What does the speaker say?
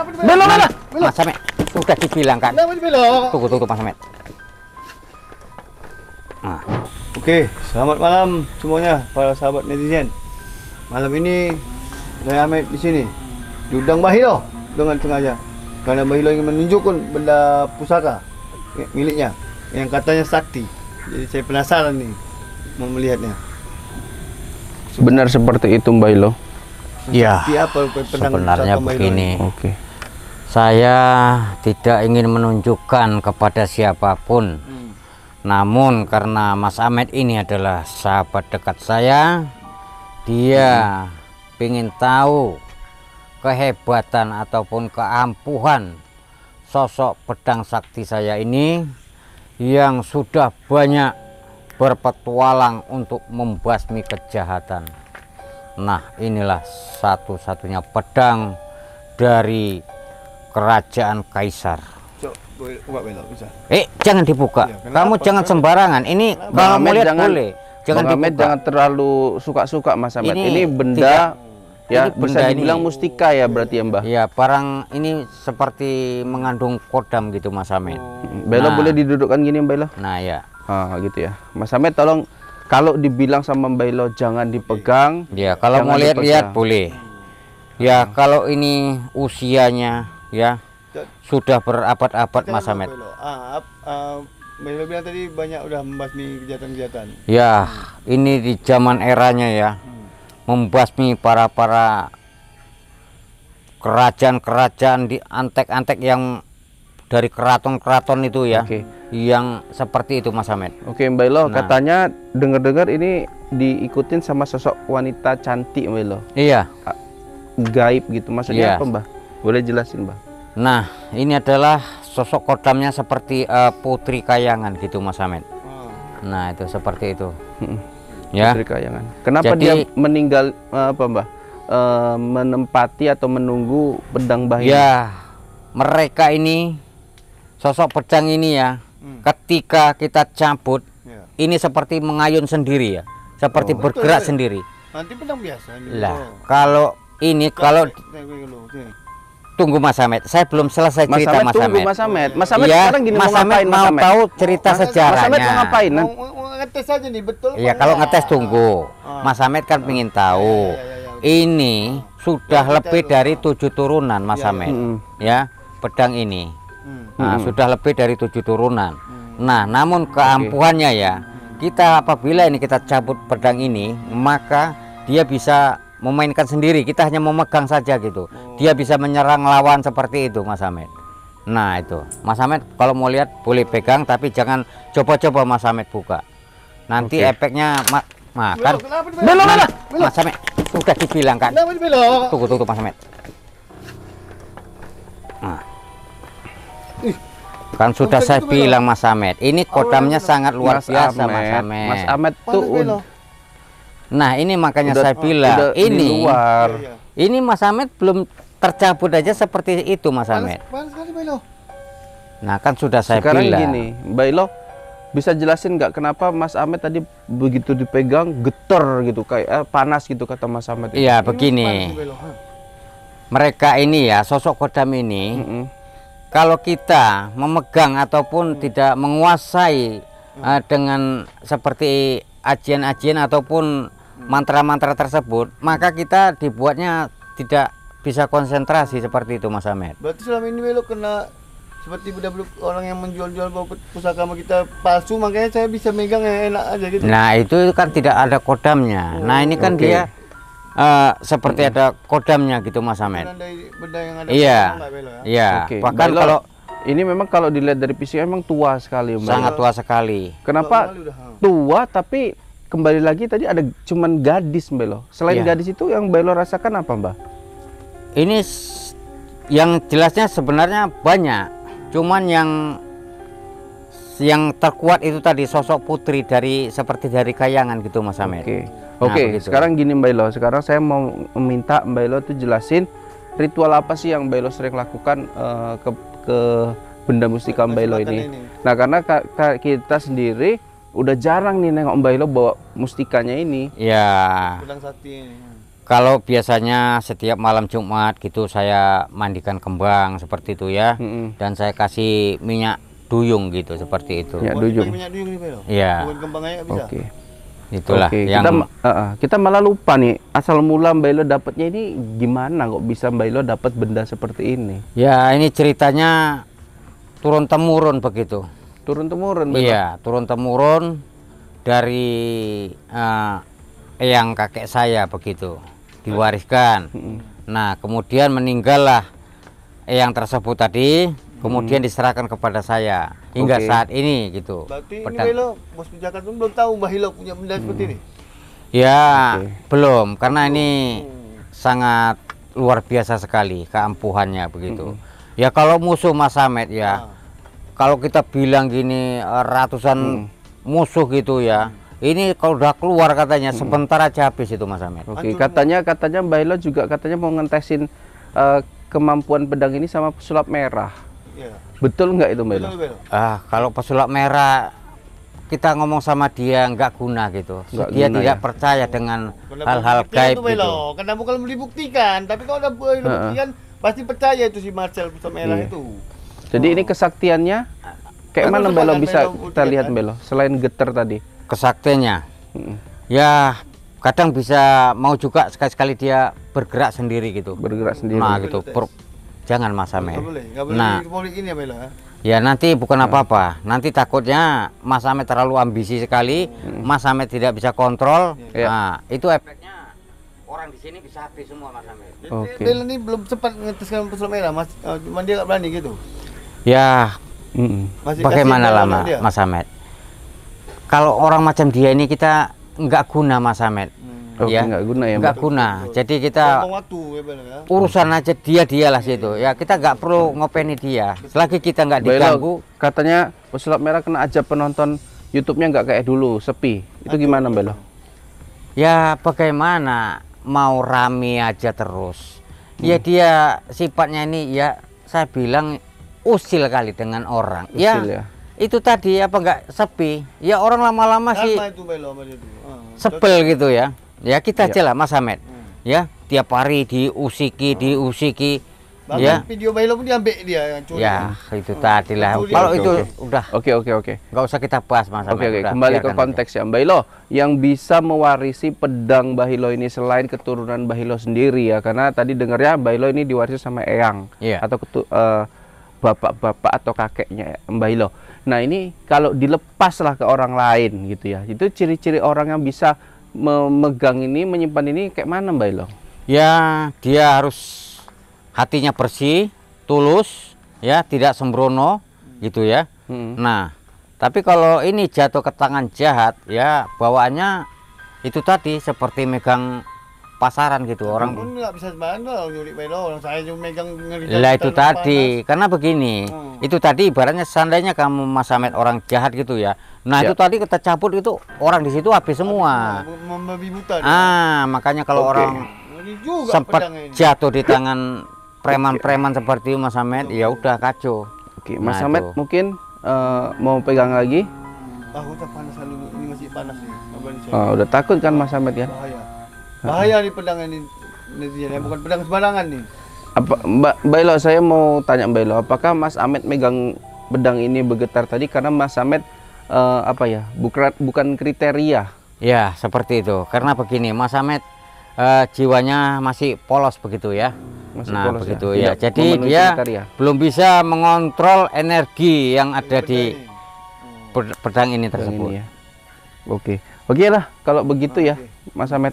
Belok. Mas Samet, sudah dibilang kan. Tunggu Mas Samet. Nah. Oke, selamat malam semuanya para sahabat netizen. Malam ini saya Ahmed di sini diundang Bahilo dengan sengaja karena Bahilo ingin menunjukkan benda pusaka miliknya yang katanya sakti. Jadi saya penasaran nih mau melihatnya. Benar seperti itu Bahilo? Ya, sebenarnya begini. Oke. Saya tidak ingin menunjukkan kepada siapapun. Namun karena Mas Ahmed ini adalah sahabat dekat saya, dia ingin tahu kehebatan ataupun keampuhan sosok pedang sakti saya ini yang sudah banyak berpetualang untuk membasmi kejahatan. Nah, inilah satu-satunya pedang dari kerajaan Kaisar. Jangan dibuka. Ya, kamu jangan sembarangan. Ini kalau mau lihat boleh. Jangan dibuka. Jangan terlalu suka-suka Mas Ahmed. Ini benda ya ini bisa dibilang mustika ya berarti ya Mbah. Ya, barang ini seperti mengandung kodam gitu Mas Ahmed. Bahilo boleh didudukkan gini Bahilo? Nah, ya. Gitu ya. Mas Ahmed tolong kalau dibilang sama Bahilo jangan dipegang. Ya, kalau mau lihat-lihat boleh. Ya, kalau ini usianya ya sudah berabad-abad Mas Ahmed. Bahilo bilang tadi banyak udah membasmi kejahatan-kejahatan. Ya, ini di zaman eranya ya. Membasmi para kerajaan-kerajaan di antek-antek yang dari keraton-keraton itu ya. Yang seperti itu Mas Ahmed. Oke Bahilo, katanya dengar-dengar ini diikutin sama sosok wanita cantik Bahilo. Iya. Gaib gitu maksudnya apa Mbah? Boleh jelasin Mbah? Nah, ini adalah sosok kodamnya seperti Putri Kayangan gitu Mas Ahmed. Nah, itu seperti itu. Ya. Putri Kayangan. Kenapa dia meninggal apa Mbah? Menempati atau menunggu pedang Mbah ini? Ya, mereka ini sosok pedang ini ya. Ketika kita cabut, ini seperti mengayun sendiri ya. Seperti bergerak sendiri. Nanti pedang biasa ini. Lah, kalau ini tunggu Mas Ahmed, saya belum selesai cerita Mas Ahmed. Mas Ahmed, Mas Ahmed ya, sekarang gini Mas Ahmed mau tahu cerita sejarahnya. Mas Ahmed mau ngapain? Mau ngetes aja nih, betul? Iya, kalau ngetes tunggu. Mas Ahmed kan ingin tahu. Ini sudah lebih dari 7 turunan Mas Ahmed. Ya, pedang ini. Nah, sudah lebih dari 7 turunan. Nah, namun keampuhannya ya, kita apabila ini kita cabut pedang ini, maka dia bisa memainkan sendiri, kita hanya memegang saja gitu. Dia bisa menyerang lawan seperti itu Mas Ahmed. Nah itu Mas Ahmed kalau mau lihat boleh pegang, tapi jangan coba-coba Mas Ahmed buka. Nanti efeknya kan Mas Ahmed sudah dibilang kan. Tunggu Mas Ahmed. Nah, kan sudah saya bilang Mas Ahmed, ini kodamnya sangat luar biasa Mas Ahmed. Mas Ahmed tuh nah ini makanya saya bilang ini Mas Ahmed belum tercabut aja seperti itu Mas Ahmed. Nah kan sudah saya bilang. Sekarang gini Bahilo, bisa jelasin nggak kenapa Mas Ahmed tadi begitu dipegang getar gitu kayak panas gitu kata Mas Ahmed? Iya begini, mereka ini ya sosok kodam ini kalau kita memegang ataupun tidak menguasai dengan seperti ajian-ajian ataupun mantra-mantra tersebut, maka kita dibuatnya tidak bisa konsentrasi seperti itu Mas Ahmed. Berarti selama ini Bahilo kena seperti budak-budak orang yang menjual-jual pusaka sama kita palsu, makanya saya bisa megang yang enak aja gitu. Nah itu kan tidak ada kodamnya. Nah ini kan dia seperti ada kodamnya gitu Mas Ahmed. Benda yang ada iya. Bahkan kalau ini memang kalau dilihat dari fisik memang tua sekali Mbak. Sangat tua sekali. Kenapa tua tapi kembali lagi tadi ada cuman gadis Bahilo. Selain gadis itu yang Bahilo rasakan apa Mbak? Ini yang jelasnya sebenarnya banyak. Cuman yang terkuat itu tadi sosok putri seperti dari Kayangan gitu Mas Ahmed. Oke. Sekarang gini Bahilo, sekarang saya mau meminta Bahilo tuh jelasin ritual apa sih yang Bahilo sering lakukan ke benda mustika Bahilo ini. Nah karena kita sendiri udah jarang nih nengok Bahilo bawa mustikanya ini. Ya. Pedang sakti ini. Kalau biasanya setiap malam Jumat gitu saya mandikan kembang seperti itu ya, dan saya kasih minyak duyung gitu seperti itu. Minyak duyung. Minyak duyung nih, Belo. Iya. Bukan kembang aja bisa. Oke. Itulah Oke, yang kita malah lupa nih asal mula Mbak Ilo dapatnya ini gimana kok bisa Mbak Ilo dapat benda seperti ini? ya ini ceritanya turun temurun begitu. Turun temurun Mbak Ilo? Iya, turun temurun dari eyang kakek saya begitu, diwariskan. Nah, kemudian meninggallah eyang tersebut tadi, kemudian diserahkan kepada saya hingga saat ini gitu. Berarti ini Mbak Ilo, bos penjaga itu belum tahu Mbak Ilo punya benda seperti ini? Ya, belum, karena ini sangat luar biasa sekali keampuhannya begitu. Ya kalau musuh Mas Samet ya, kalau kita bilang gini ratusan musuh gitu ya, ini kalau udah keluar katanya sebentar aja habis itu Mas Samet. Oke, katanya Mbak Ilo juga katanya mau ngetesin kemampuan pedang ini sama pesulap merah. Iya. Betul nggak itu Mbak Ilo? Kalau pesulap merah kita ngomong sama dia nggak guna gitu. Dia tidak percaya dengan hal-hal gaib gitu. Karena bukan dibuktikan, tapi kalau udah dibuktikan pasti percaya itu si Marcel pesulap merah itu. Jadi ini kesaktiannya kayak mana Mbak Ilo bisa kita lihat Mbak Ilo selain getar tadi? Kesaktiannya, ya kadang bisa mau juga sekali-sekali dia bergerak sendiri gitu. Bergerak sendiri. Nah gitu. Jangan Mas Samet. Nah, ini ya, Belo, ya nanti bukan apa-apa. Nanti takutnya Mas Samet terlalu ambisi sekali, Mas Samet tidak bisa kontrol. Nah, itu efeknya orang di sini bisa habis semua Mas Samet. Oke. Belo ini belum sempat ngeteskan pesulap merah, Mas. Cuma dia nggak berani gitu. Ya, bagaimana lama Mas Samet? Kalau orang macam dia ini kita nggak guna Mas Samet. Ya nggak guna ya, nggak guna. Jadi kita urusan aja dialah situ ya, kita nggak perlu ngopeni dia selagi kita nggak diganggu. Katanya pesulap merah kena ajab penonton YouTube-nya nggak kayak dulu, sepi. Itu gimana Belo? Ya bagaimana, mau rame aja terus ya, dia sifatnya ini ya saya bilang usil kali dengan orang. Usil, ya itu tadi apa nggak sepi ya, orang lama-lama sih sebel gitu ya. Ya kita aja lah Mas Samet, ya tiap hari diusiki ya. Video Belo pun diambil dia yang curi. Ya itu tadi lah. Kalau itu udah. Oke. Nggak usah kita bahas Mas Samet. Oke. Kembali ke konteks ya Mbak Ilo, yang bisa mewarisi pedang Mbah Ilo ini selain keturunan Mbah Ilo sendiri ya, karena tadi dengarnya Mbah Ilo ini diwarisi sama eyang atau bapak-bapak atau kakeknya Mbah Ilo. Nah ini kalau dilepaslah ke orang lain gitu ya, itu ciri-ciri orang yang bisa memegang ini, menyimpan ini kayak mana Mbak Ilo? Ya dia harus hatinya bersih, tulus, ya tidak sembrono gitu ya. Nah tapi kalau ini jatuh ke tangan jahat ya, bawaannya itu tadi seperti megang pasaran gitu. Orang nggak bisa sembarangan nyuri Belo, orang saya cuma megang lah itu tadi panas. Karena begini, itu tadi ibaratnya seandainya kamu Mas Samet orang jahat gitu ya, nah itu tadi kita cabut itu orang di situ habis semua. Makanya kalau orang sempat jatuh di tangan preman-preman seperti Mas Samet, ya udah kacau. Oke, Mas Samet mungkin mau pegang lagi? Udah panas ini masih panas nih. Udah takut kan Mas Samet ya? Bahaya nih pedang ini, bukan pedang sembarangan nih. Apa Mbak Ilo, saya mau tanya Mbak Ilo, apakah Mas Samet megang pedang ini bergetar tadi karena Mas Samet bukan kriteria? Ya seperti itu. Karena begini, Mas Samet jiwanya masih polos begitu ya. Polos begitu ya. Jadi dia belum bisa mengontrol energi yang ada di pedang ini tersebut. Oke lah kalau begitu ya Mas Samet.